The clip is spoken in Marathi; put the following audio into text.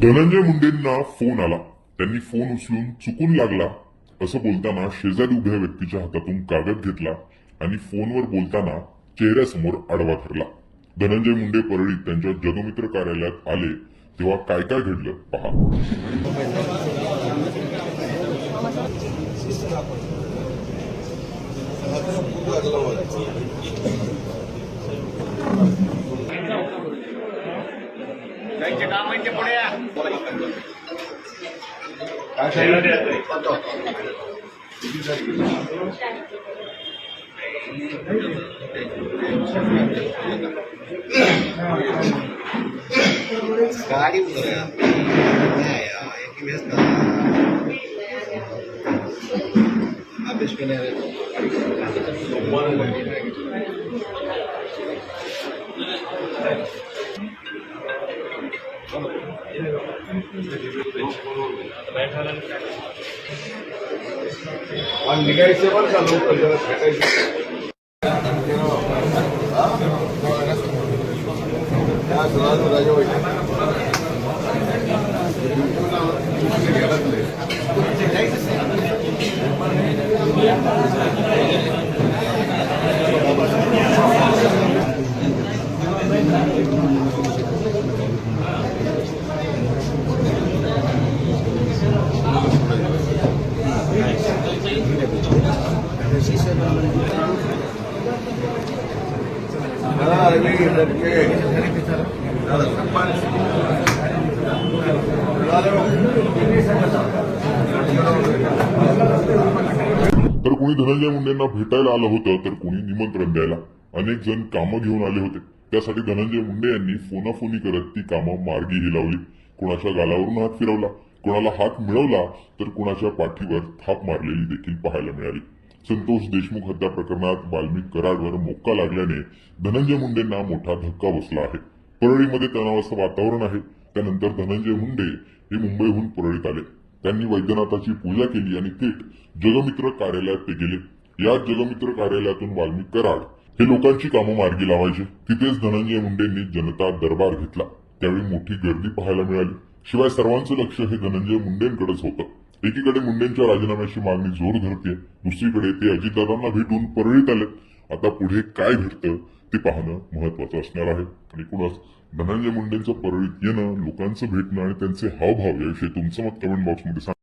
धनंजय मुंडेंना फोन आला. त्यांनी फोन उचलून चुकून लागला असं बोलताना शेजारी उभ्या व्यक्तीच्या हातातून कागद घेतला आणि फोनवर बोलताना चेहऱ्यासमोर आडवा धरला. धनंजय मुंडे परळीत त्यांच्या जगमित्र कार्यालयात आले तेव्हा काय काय घडलं पहा. गाड़ी निघायचे पण का लोक तर कोणी धनंजय मुंडेंना भेटायला आलं होतं तर कोणी निमंत्रण द्यायला. अनेक जण कामं घेऊन आले होते. त्यासाठी धनंजय मुंडे यांनी फोनाफोनी करत ती कामं मार्गीही लावली. कोणाच्या गालावरून हात फिरवला, कोणाला हात मिळवला तर कोणाच्या पाठीवर थाप मारलेली देखील पाहायला मिळाली. संतोष देशमुख हत्या प्रकरणात वाल्मिक कराडवर मोक्का लागल्याने धनंजय मुंडेंना मोठा धक्का बसला आहे. परळीमध्ये तणावाचं वातावरण आहे. त्यानंतर धनंजय मुंडे हे मुंबईहून परळीत आले. त्यांनी वैद्यनाथाची पूजा केली आणि थेट जगमित्र कार्यालयात ते गेले. या जगमित्र कार्यालयातून वाल्मिक कराड हे लोकांची कामं मार्गी लावायचे. तिथेच धनंजय मुंडेंनी जनता दरबार घेतला. त्यावेळी मोठी गर्दी पाहायला मिळाली. शिवाय सर्वांचं लक्ष हे धनंजय मुंडेंकडेच होतं. एकीकडे मुंडेंच्या राजीनाम्याची मागणी जोर धरते, दुसरीकडे ते अजितदादांना भेटून परळीत आले. आता पुढे काय घडतं ते पाहणं महत्वाचं असणार आहे. आणि कुणाच धनंजय मुंडेंचं परळीत येणं, लोकांचं भेटणं आणि त्यांचे हावभाव याविषयी तुमचं मत कमेंट बॉक्समध्ये सांगा.